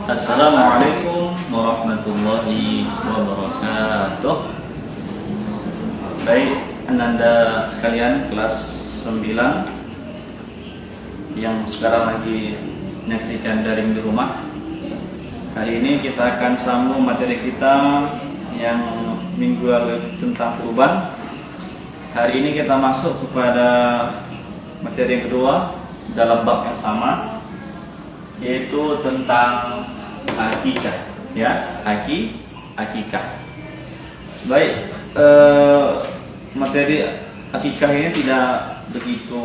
Assalamualaikum warahmatullahi wabarakatuh. Baik, ananda sekalian kelas 9 yang sekarang lagi menyaksikan daring di rumah. Hari ini kita akan sambung materi kita yang minggu lalu tentang kurban. Hari ini kita masuk kepada materi yang kedua dalam bab yang sama, yaitu tentang akikah, ya, akikah. Baik, materi akikah ini tidak begitu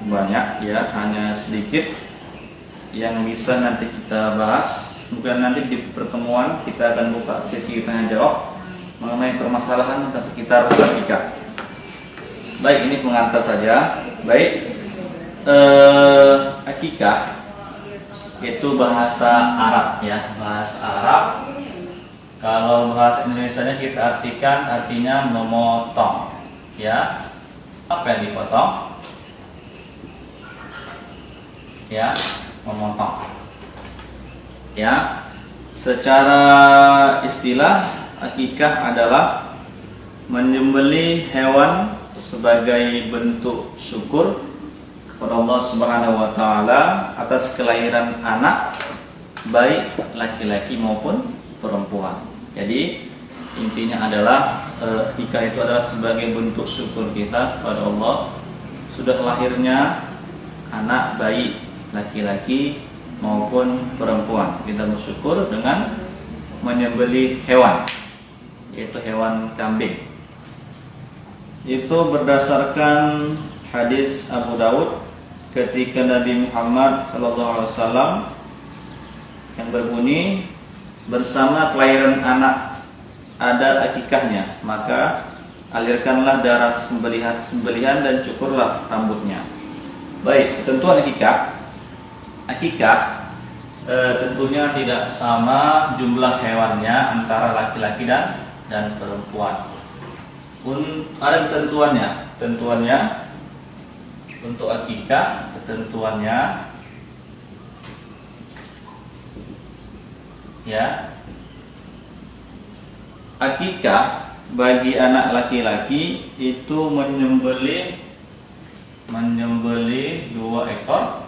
banyak, ya, hanya sedikit yang bisa nanti kita bahas. Mungkin nanti di pertemuan kita akan buka sesi tanya jawab mengenai permasalahan tentang sekitar akikah. Baik, ini pengantar saja. Baik, akikah itu bahasa Arab, ya, bahasa Arab. Kalau bahasa Indonesianya kita artinya memotong, ya. Apa yang dipotong? Ya, memotong. Ya, secara istilah akikah adalah menyembelih hewan sebagai bentuk syukur kepada Allah Subhanahu wa taala atas kelahiran anak, baik laki-laki maupun perempuan. Jadi intinya adalah akikah itu adalah sebagai bentuk syukur kita kepada Allah sudah lahirnya anak, baik laki-laki maupun perempuan. Kita bersyukur dengan menyembelih hewan, yaitu hewan kambing. Itu berdasarkan hadis Abu Daud ketika Nabi Muhammad SAW yang berbunyi, bersama kelahiran anak ada akikahnya, maka alirkanlah darah sembelihan dan cukurlah rambutnya. Baik, ketentuan akikah tentunya tidak sama jumlah hewannya antara laki-laki dan perempuan. Ada ketentuannya untuk akikah, ketentuannya, ya, akikah bagi anak laki-laki itu menyembelih 2 ekor,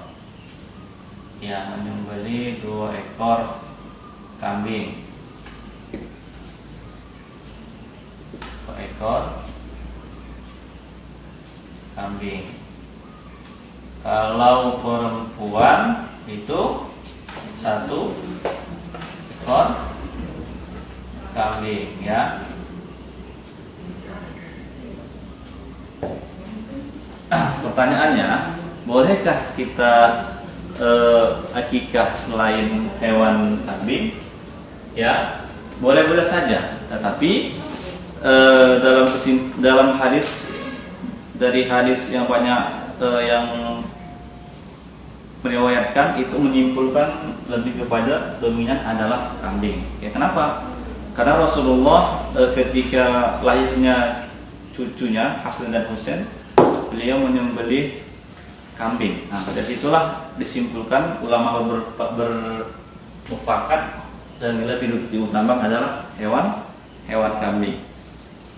ya, menyembelih 2 ekor kambing, 2 ekor kambing. Kalau perempuan itu 1 ekor kambing, ya. Pertanyaannya, bolehkah kita akikah selain hewan kambing? Ya, boleh-boleh saja. Tetapi dalam hadis, dari hadis yang banyak yang meriwayatkan itu menyimpulkan lebih kepada dominan adalah kambing. Ya, kenapa? Karena Rasulullah ketika lahirnya cucunya Hasan dan Husain, beliau menyembelih kambing. Nah, dari situlah disimpulkan ulama bermufakat dan lebih diutamakan adalah hewan kambing.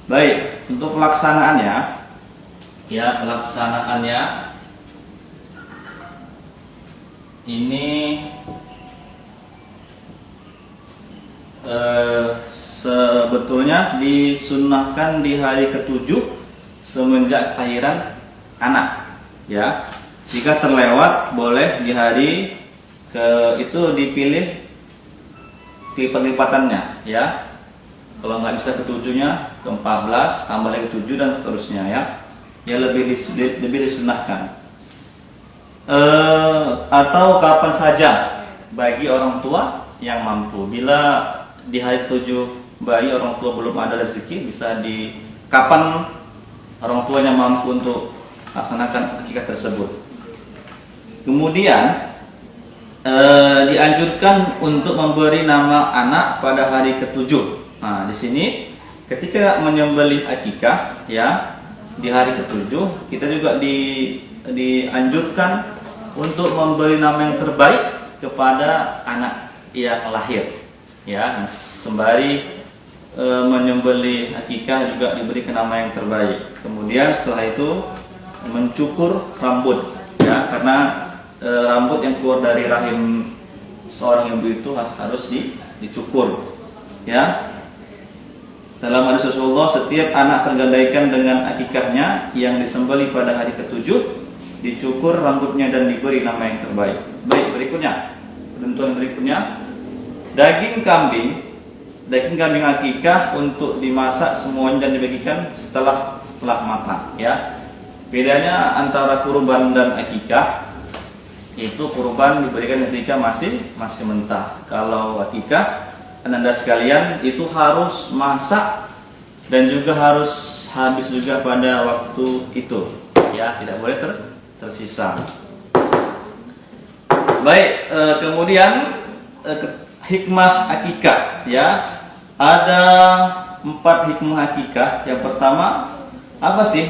Baik, untuk pelaksanaannya, ya, ini sebetulnya disunnahkan di hari ke-7 semenjak kelahiran anak, ya. Jika terlewat, boleh di hari itu dipilih lipat-lipatannya, ya. Kalau nggak bisa ke-7-nya, ke-14 tambah lagi ke-7 dan seterusnya, ya. Ya, lebih disunnahkan. Atau kapan saja bagi orang tua yang mampu. Bila di hari 7 bayi orang tua belum ada rezeki, bisa di kapan orang tuanya mampu untuk laksanakan akikah tersebut. Kemudian dianjurkan untuk memberi nama anak pada hari ke-7. Nah, di sini ketika menyembelih akikah, ya, di hari ke-7 kita juga dianjurkan untuk memberi nama yang terbaik kepada anak yang lahir, ya. Sembari menyembelih akikah juga diberikan nama yang terbaik. Kemudian setelah itu mencukur rambut, ya, karena rambut yang keluar dari rahim seorang ibu itu harus dicukur, ya. Dalam hadis Rasulullah, setiap anak tergadaikan dengan akikahnya yang disembelih pada hari ke-7, dicukur rambutnya dan diberi nama yang terbaik. Baik, berikutnya, ketentuan berikutnya, daging kambing akikah untuk dimasak semuanya dan dibagikan setelah matang, ya. Bedanya antara kurban dan akikah, itu kurban diberikan ketika masih mentah. Kalau akikah, Anda sekalian, itu harus masak dan juga harus habis juga pada waktu itu, ya, tidak boleh tersisa. Baik, kemudian hikmah akikah, ya. Ada 4 hikmah akikah. Yang pertama, apa sih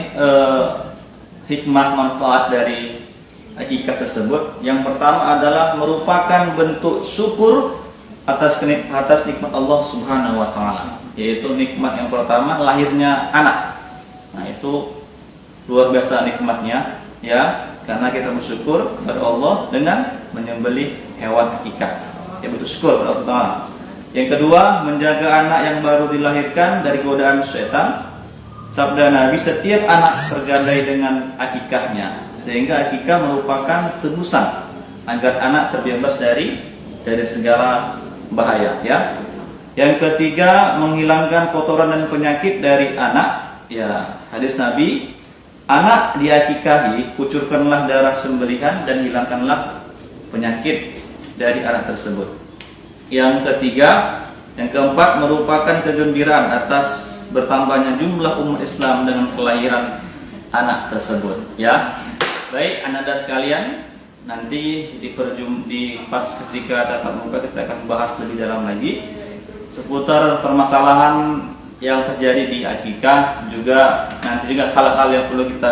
hikmah manfaat dari akikah tersebut? Yang pertama adalah merupakan bentuk syukur atas nikmat Allah Subhanahu wa taala, yaitu nikmat yang pertama lahirnya anak. Nah, itu luar biasa nikmatnya, ya, karena kita bersyukur kepada Allah dengan menyembelih hewan akikah. Ya, bentuk syukur kepada Allah Taala. Yang kedua, menjaga anak yang baru dilahirkan dari godaan syaitan. Sabda Nabi, setiap anak tergadai dengan akikahnya, sehingga akikah merupakan tebusan agar anak terbebas dari segala bahaya, ya. Yang ketiga, menghilangkan kotoran dan penyakit dari anak, ya. Hadis Nabi, anak diakikahi, kucurkanlah darah sembelihan dan hilangkanlah penyakit dari anak tersebut. Yang ketiga, yang keempat, merupakan kegembiraan atas bertambahnya jumlah umat Islam dengan kelahiran anak tersebut, ya. Baik, Anda sekalian, nanti di pas ketika tatap muka kita akan bahas lebih dalam lagi seputar permasalahan yang terjadi di akikah, juga nanti juga hal-hal yang perlu kita